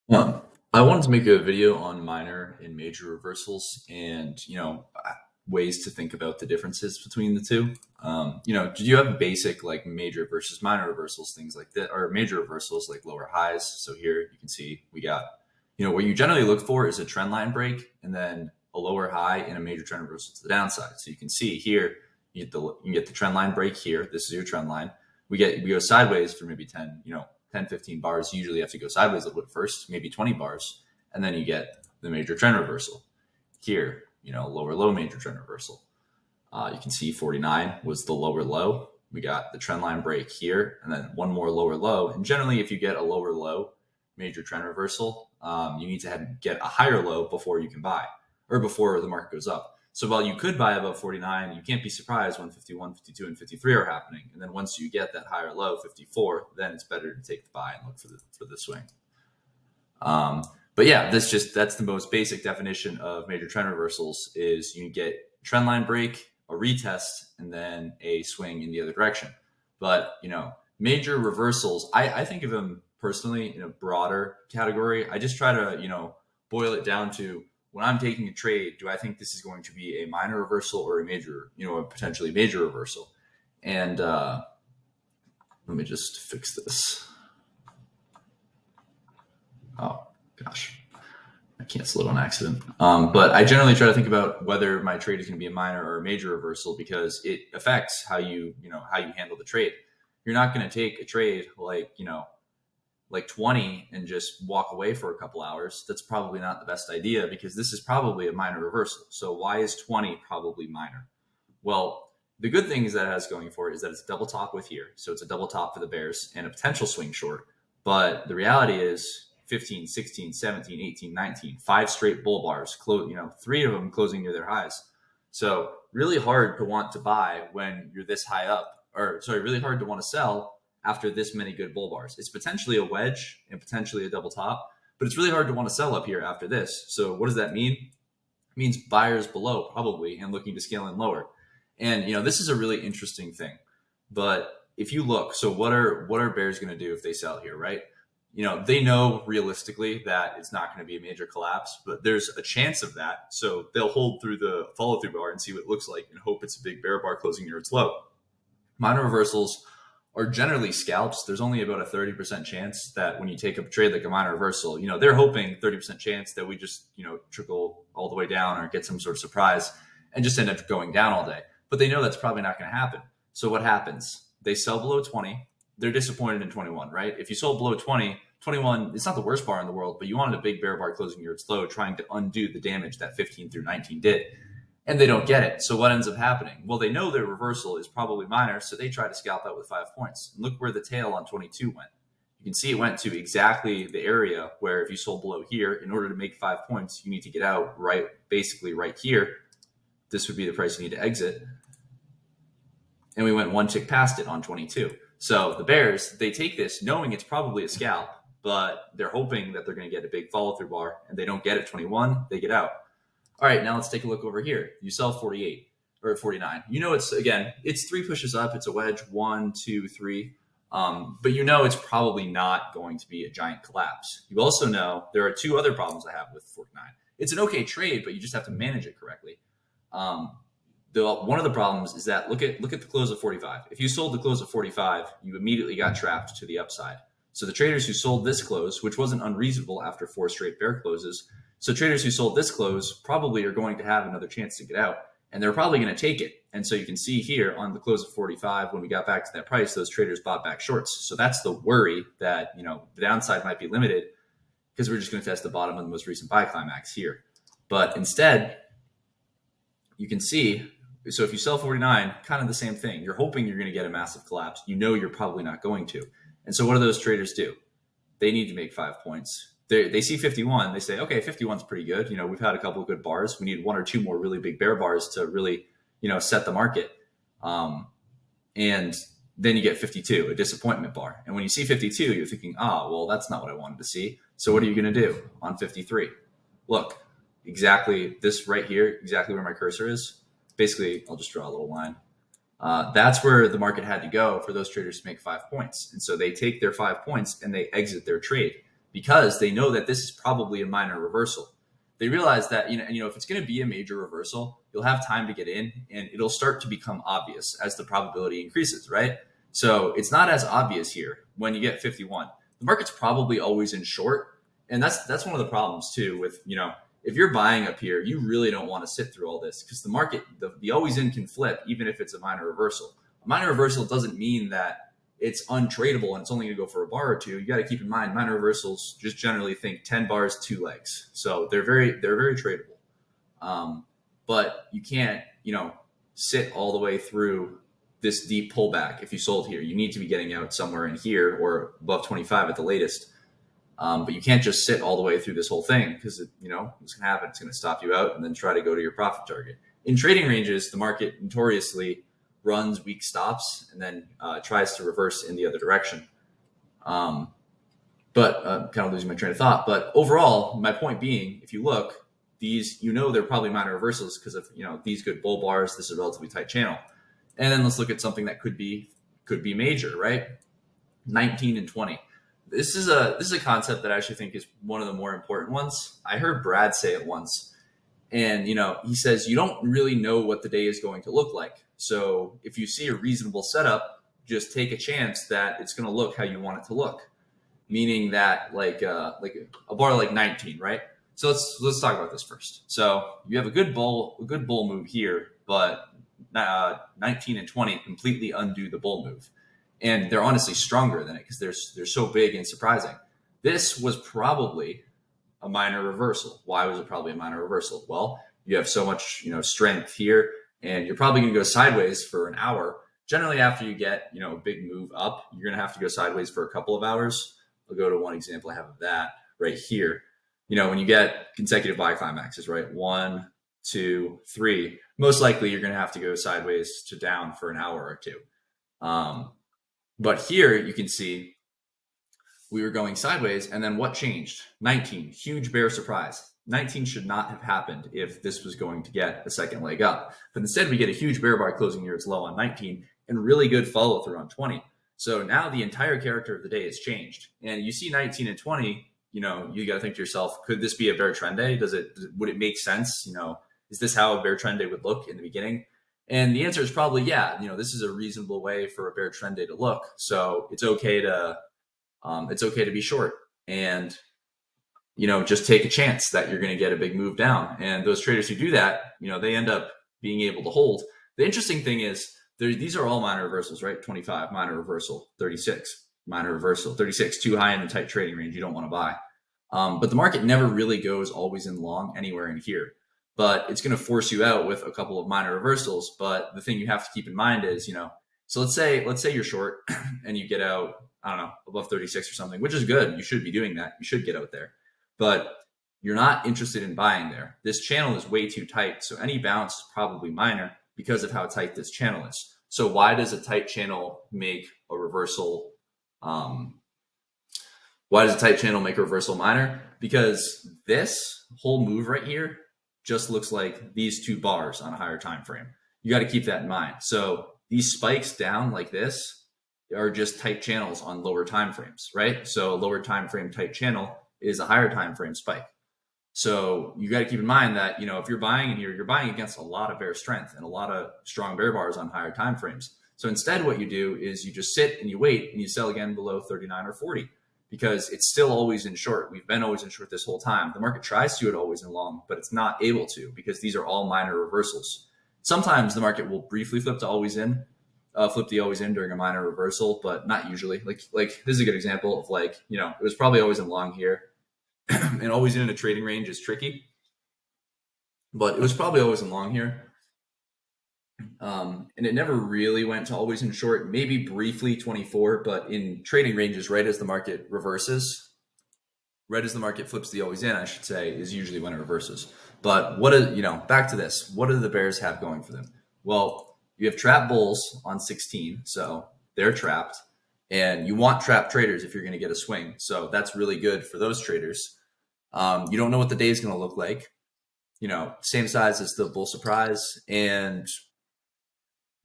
Um, I wanted to make a video on minor and major reversals and, ways to think about the differences between the two. Did you have basic like major versus minor reversals, things like that, or major reversals like lower highs? So here you can see we got, what you generally look for is a trend line break and then a lower high and a major trend reversal to the downside. So you can see here, you get the trend line break here. This is your trend line. We go sideways for maybe 10, 10, 15 bars. You usually have to go sideways a little bit first, maybe 20 bars, and then you get the major trend reversal. Here, lower low major trend reversal. You can see 49 was the lower low. We got the trend line break here, and then one more lower low. And generally, if you get a lower low major trend reversal, you need to get a higher low before you can buy or before the market goes up. So while you could buy above 49, you can't be surprised when 51, 52, and 53 are happening. And then once you get that higher low, 54, then it's better to take the buy and look for the swing. But yeah, that's the most basic definition of major trend reversals is you get trend line break, a retest, and then a swing in the other direction. But major reversals, I think of them personally in a broader category. I just try to boil it down to when I'm taking a trade, do I think this is going to be a minor reversal or a major, a potentially major reversal? And let me just fix this. Oh gosh, I canceled it on accident. But I generally try to think about whether my trade is going to be a minor or a major reversal because it affects how you handle the trade. You're not going to take a trade like 20 and just walk away for a couple hours. That's probably not the best idea because this is probably a minor reversal. So why is 20 probably minor? Well, the good thing is that it has going for it is that it's a double top with here. So it's a double top for the bears and a potential swing short. But the reality is 15, 16, 17, 18, 19, 5 straight bull bars, 3 of them closing near their highs. So really hard to want to buy when you're this high up, or sorry, really hard to want to sell after this many good bull bars. It's potentially a wedge and potentially a double top, but it's really hard to want to sell up here after this. So what does that mean? It means buyers below probably and looking to scale in lower. And this is a really interesting thing. But if you look, so what are bears going to do if they sell here, right? They know realistically that it's not going to be a major collapse, but there's a chance of that. So they'll hold through the follow through bar and see what it looks like and hope it's a big bear bar closing near its low. Minor reversals are generally scalps. There's only about a 30% chance that when you take a trade like a minor reversal, they're hoping 30% chance that we just, trickle all the way down or get some sort of surprise and just end up going down all day. But they know that's probably not going to happen. So what happens? They sell below 20. They're disappointed in 21, right? If you sold below 20, 21, it's not the worst bar in the world, but you wanted a big bear bar closing near its low, trying to undo the damage that 15 through 19 did. And they don't get it. So what ends up happening? Well, they know their reversal is probably minor, so they try to scalp out with 5 points. And look where the tail on 22 went. You can see it went to exactly the area where if you sold below here, in order to make 5 points, you need to get out basically right here. This would be the price you need to exit. And we went one tick past it on 22. So the bears, they take this knowing it's probably a scalp, but they're hoping that they're going to get a big follow through bar, and they don't get it 21, they get out. All right, now let's take a look over here. You sell 48 or 49. It's 3 pushes up. It's a wedge, 1, 2, 3. But it's probably not going to be a giant collapse. You also know there are 2 other problems I have with 49. It's an okay trade, but you just have to manage it correctly. One of the problems is that look at the close of 45. If you sold the close of 45, you immediately got trapped to the upside. So the traders who sold this close, which wasn't unreasonable after 4 straight bear closes, so traders who sold this close probably are going to have another chance to get out, and they're probably going to take it. And so you can see here on the close of 45, when we got back to that price, those traders bought back shorts. So that's the worry that, the downside might be limited because we're just going to test the bottom of the most recent buy climax here. But instead, you can see, so if you sell 49, kind of the same thing. You're hoping you're going to get a massive collapse. You're probably not going to. And so what do those traders do? They need to make 5 points. They see 51. They say, okay, 51's pretty good. We've had a couple of good bars. We need 1 or 2 more really big bear bars to really, set the market. And then you get 52, a disappointment bar. And when you see 52, you're thinking, well, that's not what I wanted to see. So what are you going to do on 53? Look, exactly this right here, exactly where my cursor is. Basically, I'll just draw a little line. That's where the market had to go for those traders to make 5 points. And so they take their 5 points and they exit their trade because they know that this is probably a minor reversal. They realize that if it's going to be a major reversal, you'll have time to get in, and it'll start to become obvious as the probability increases, right? So it's not as obvious here when you get 51. The market's probably always in short, and that's one of the problems too with if you're buying up here, you really don't want to sit through all this because the market, the always in can flip even if it's a minor reversal. A minor reversal doesn't mean that it's untradeable and it's only going to go for a bar or two. You got to keep in mind minor reversals just generally think 10 bars, 2 legs. So they're very tradable. But you can't, sit all the way through this deep pullback. If you sold here, you need to be getting out somewhere in here or above 25 at the latest. But you can't just sit all the way through this whole thing because, what's going to happen? It's going to stop you out and then try to go to your profit target. In trading ranges, the market notoriously runs weak stops and then tries to reverse in the other direction. But kind of losing my train of thought. But overall, my point being, if you look, these, they're probably minor reversals because of, these good bull bars. This is a relatively tight channel. And then let's look at something that could be major, right? 19 and 20. This is a concept that I actually think is one of the more important ones. I heard Brad say it once, and he says you don't really know what the day is going to look like. So if you see a reasonable setup, just take a chance that it's going to look how you want it to look. Meaning that like a bar like 19, right? So let's talk about this first. So you have a good bull move here, but 19 and 20 completely undo the bull move. And they're honestly stronger than it because they're so big and surprising. This was probably a minor reversal. Why was it probably a minor reversal? Well, you have so much strength here, and you're probably going to go sideways for an hour. Generally, after you get a big move up, you're going to have to go sideways for a couple of hours. I'll go to one example I have of that right here. When you get consecutive buy climaxes, right? 1, 2, 3. Most likely, you're going to have to go sideways to down for an hour or two. But here you can see we were going sideways, and then what changed? 19, huge bear surprise. 19 should not have happened if this was going to get a second leg up. But instead, we get a huge bear bar closing near its low on 19 and really good follow through on 20. So now the entire character of the day has changed. And you see 19 and 20, you got to think to yourself, could this be a bear trend day? Would it make sense? Is this how a bear trend day would look in the beginning? And the answer is probably, yeah, this is a reasonable way for a bear trend day to look. So it's okay to be short and, just take a chance that you're going to get a big move down. And those traders who do that, they end up being able to hold. The interesting thing is these are all minor reversals, right? 25, minor reversal, 36, minor reversal, 36, too high in the tight trading range. You don't want to buy. But the market never really goes always in long anywhere in here. But it's going to force you out with a couple of minor reversals. But the thing you have to keep in mind is, so let's say you're short and you get out, I don't know, above 36 or something, which is good. You should be doing that. You should get out there. But you're not interested in buying there. This channel is way too tight. So any bounce is probably minor because of how tight this channel is. So why does a tight channel make a reversal? Why does a tight channel make a reversal minor? Because this whole move right here just looks like these two bars on a higher time frame. You got to keep that in mind. So these spikes down like this are just tight channels on lower time frames, right? So a lower time frame tight channel is a higher time frame spike. So you got to keep in mind that, if you're buying in here, you're buying against a lot of bear strength and a lot of strong bear bars on higher time frames. So instead what you do is you just sit and you wait and you sell again below 39 or 40 because it's still always in short. We've been always in short this whole time. The market tries to do it always in long, but it's not able to because these are all minor reversals. Sometimes the market will briefly flip the always in during a minor reversal, but not usually. Like this is a good example of it was probably always in long here. And always in a trading range is tricky, but it was probably always in long here. And it never really went to always in short, maybe briefly 24, but in trading ranges, right as the market reverses, right as the market flips the always in, I should say, is usually when it reverses. But back to this, what do the bears have going for them? Well, you have trap bulls on 16, so they're trapped. And you want trap traders if you're going to get a swing. So that's really good for those traders. You don't know what the day is going to look like. Same size as the bull surprise. And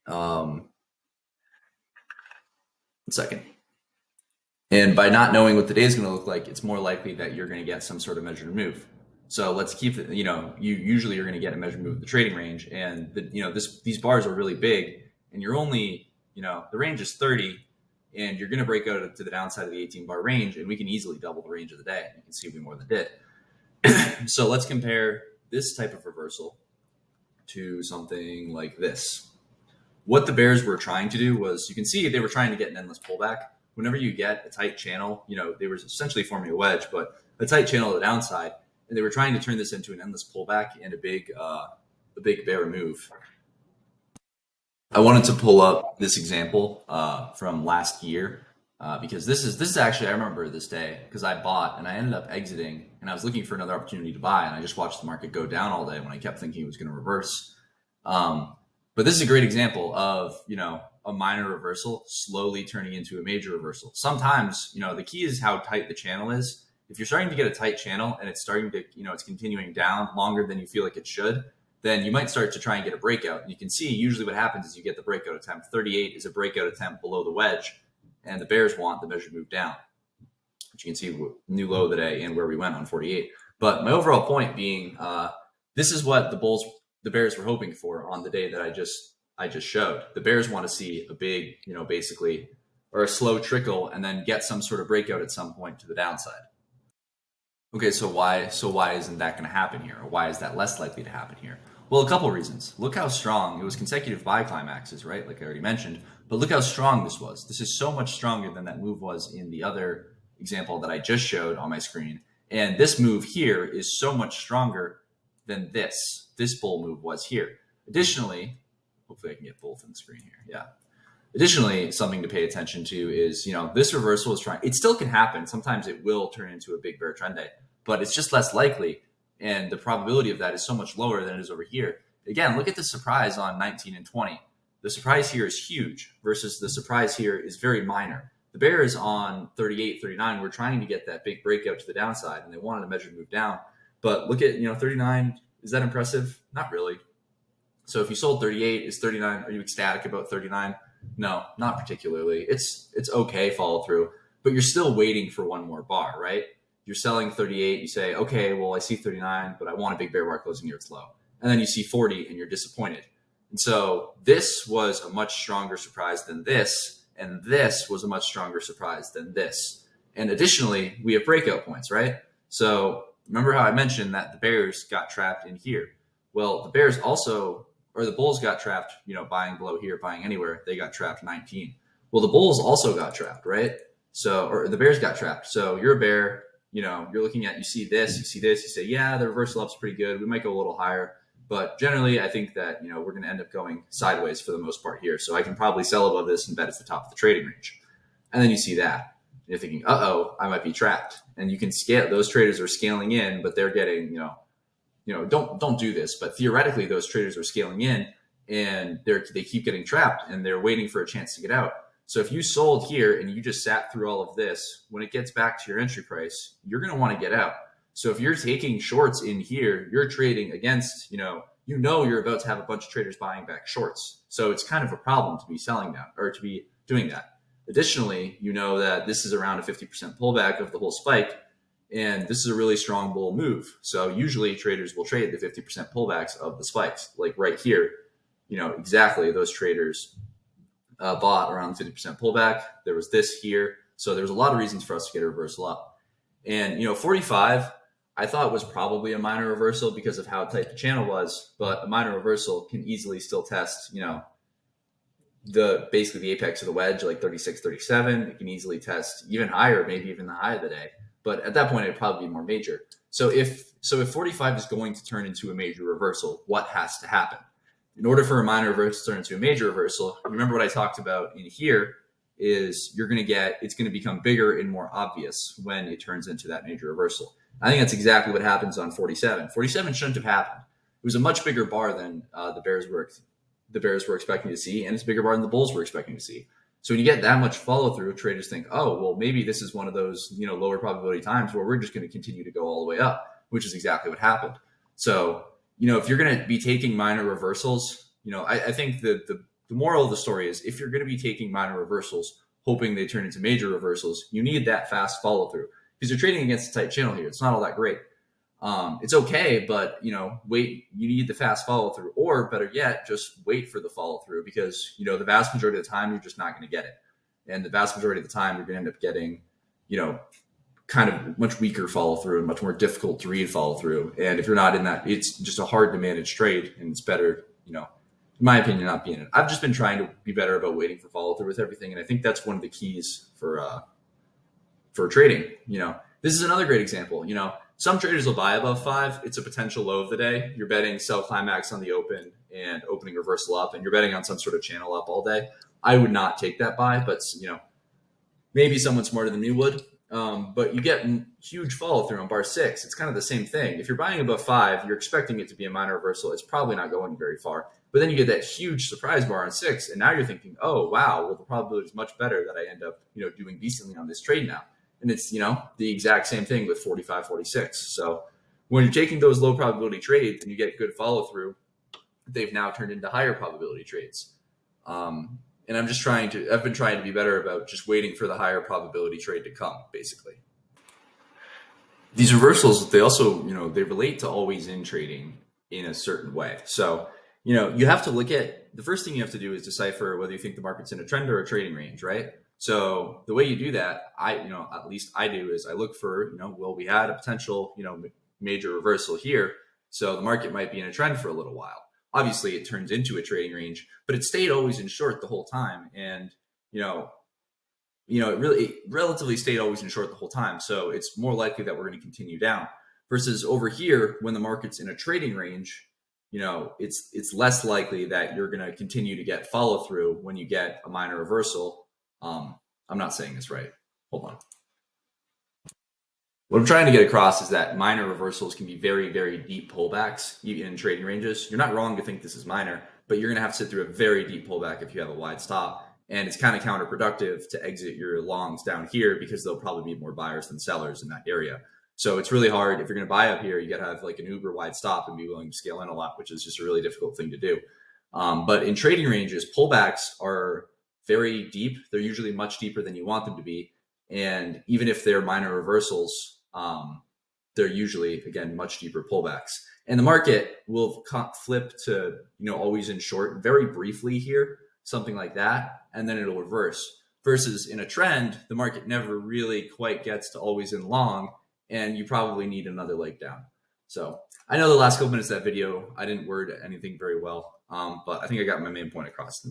one second. And by not knowing what the day is going to look like, it's more likely that you're going to get some sort of measured move. So let's keep it, you usually are going to get a measured move in the trading range. And these bars are really big, and you're only, the range is 30, and you're going to break out to the downside of the 18 bar range, and we can easily double the range of the day. You can see we more than did. So let's compare this type of reversal to something like this. What the bears were trying to do was, you can see they were trying to get an endless pullback. Whenever you get a tight channel, they were essentially forming a wedge, but a tight channel to the downside, and they were trying to turn this into an endless pullback and a big bear move. I wanted to pull up this example from last year because this is actually, I remember this day because I bought and I ended up exiting, and I was looking for another opportunity to buy, and I just watched the market go down all day when I kept thinking it was going to reverse. But this is a great example of, a minor reversal slowly turning into a major reversal. Sometimes, the key is how tight the channel is. If you're starting to get a tight channel and it's starting to, it's continuing down longer than you feel like it should, then you might start to try and get a breakout. And you can see usually what happens is you get the breakout attempt. 38 is a breakout attempt below the wedge, and the bears want the measured move down, which you can see new low of the day and where we went on 48. But my overall point being, this is what the bears were hoping for on the day that I just showed. The bears want to see a big, basically, or a slow trickle and then get some sort of breakout at some point to the downside. Okay, so why isn't that going to happen here? Or why is that less likely to happen here? Well, a couple of reasons. Look how strong it was, consecutive buy climaxes, right? Like I already mentioned, but look how strong this was. This is so much stronger than that move was in the other example that I just showed on my screen. And this move here is so much stronger than this bull move was here. Additionally, hopefully I can get both on the screen here. Yeah. Additionally, something to pay attention to is, this reversal is it still can happen. Sometimes it will turn into a big bear trend day, but it's just less likely. And the probability of that is so much lower than it is over here. Again, look at the surprise on 19 and 20. The surprise here is huge versus the surprise here is very minor. The bears on 38, 39 were trying to get that big breakout to the downside, and they wanted a measured move down. But look at, 39. Is that impressive? Not really. So if you sold 38, is 39, are you ecstatic about 39? No, not particularly. It's okay follow through, but you're still waiting for one more bar, right? You're selling 38, you say, okay, well, I see 39, but I want a big bear bar closing near its low. And then you see 40 and you're disappointed. And so this was a much stronger surprise than this, and this was a much stronger surprise than this. And additionally, we have breakout points, right? So remember how I mentioned that the bears got trapped in here? Well, the bears also, or the bulls got trapped, buying below here, buying anywhere. They got trapped 19. Well, the bulls also got trapped, right? So, or the bears got trapped. So you're a bear, you're looking at, you see this, you say, yeah, the reversal up's pretty good. We might go a little higher. But generally, I think that, we're going to end up going sideways for the most part here. So I can probably sell above this and bet it's the top of the trading range. And then you see that. And you're thinking, uh-oh, I might be trapped. And you can scale, those traders are scaling in, but they're getting, don't do this. But theoretically, those traders are scaling in and they keep getting trapped and they're waiting for a chance to get out. So if you sold here and you just sat through all of this, when it gets back to your entry price, you're going to want to get out. So if you're taking shorts in here, you're trading against, you're about to have a bunch of traders buying back shorts. So it's kind of a problem to be selling that or to be doing that. Additionally, that this is around a 50% pullback of the whole spike. And this is a really strong bull move. So usually traders will trade the 50% pullbacks of the spikes, like right here. Exactly, those traders bought around 50% pullback. There was this here. So there was a lot of reasons for us to get a reversal up. And, 45, I thought was probably a minor reversal because of how tight the channel was. But a minor reversal can easily still test, basically the apex of the wedge, like 36, 37. It can easily test even higher, maybe even the high of the day. But at that point, it'd probably be more major. So if 45 is going to turn into a major reversal, what has to happen? In order for a minor reversal to turn into a major reversal, remember what I talked about in here is it's going to become bigger and more obvious when it turns into that major reversal. I think that's exactly what happens on 47. 47 shouldn't have happened. It was a much bigger bar than the bears were expecting to see, and it's a bigger bar than the bulls were expecting to see. So when you get that much follow through, traders think, oh, well, maybe this is one of those, lower probability times where we're just going to continue to go all the way up, which is exactly what happened. So, if you're going to be taking minor reversals, I think the moral of the story is if you're going to be taking minor reversals, hoping they turn into major reversals, you need that fast follow through because you're trading against a tight channel here. It's not all that great. It's okay, but wait. You need the fast follow through, or better yet, just wait for the follow through because the vast majority of the time you're just not going to get it, and the vast majority of the time you're going to end up getting kind of much weaker follow through and much more difficult to read follow through. And if you're not in that, it's just a hard to manage trade, and it's better, in my opinion, not being in it. I've just been trying to be better about waiting for follow through with everything, and I think that's one of the keys for trading. This is another great example. Some traders will buy above 5. It's a potential low of the day. You're betting sell climax on the open and opening reversal up, and you're betting on some sort of channel up all day. I would not take that buy, but maybe someone smarter than me would. But you get huge follow through on bar 6. It's kind of the same thing. If you're buying above 5, you're expecting it to be a minor reversal. It's probably not going very far. But then you get that huge surprise bar on 6, and now you're thinking, oh wow, well the probability is much better that I end up doing decently on this trade now. And it's the exact same thing with 45, 46. So when you're taking those low probability trades and you get good follow through, they've now turned into higher probability trades. And I've been trying to be better about just waiting for the higher probability trade to come, basically. These reversals, they also, they relate to always in trading in a certain way. So, you have to look at, the first thing you have to do is decipher whether you think the market's in a trend or a trading range, right? So the way you do that, at least I do, is I look for, well, we had a potential, major reversal here. So the market might be in a trend for a little while. Obviously it turns into a trading range, but it stayed always in short the whole time. And, it really relatively stayed always in short the whole time. So it's more likely that we're going to continue down versus over here, when the market's in a trading range, it's less likely that you're going to continue to get follow through when you get a minor reversal. I'm not saying this right. Hold on. What I'm trying to get across is that minor reversals can be very, very deep pullbacks in trading ranges. You're not wrong to think this is minor, but you're going to have to sit through a very deep pullback if you have a wide stop. And it's kind of counterproductive to exit your longs down here because there'll probably be more buyers than sellers in that area. So it's really hard. If you're going to buy up here, you got to have like an uber wide stop and be willing to scale in a lot, which is just a really difficult thing to do. But in trading ranges, pullbacks are very deep. They're usually much deeper than you want them to be. And even if they're minor reversals, they're usually, again, much deeper pullbacks. And the market will flip to, always in short very briefly here, something like that, and then it'll reverse. Versus in a trend, the market never really quite gets to always in long, and you probably need another leg down. So I know the last couple minutes of that video, I didn't word anything very well, but I think I got my main point across.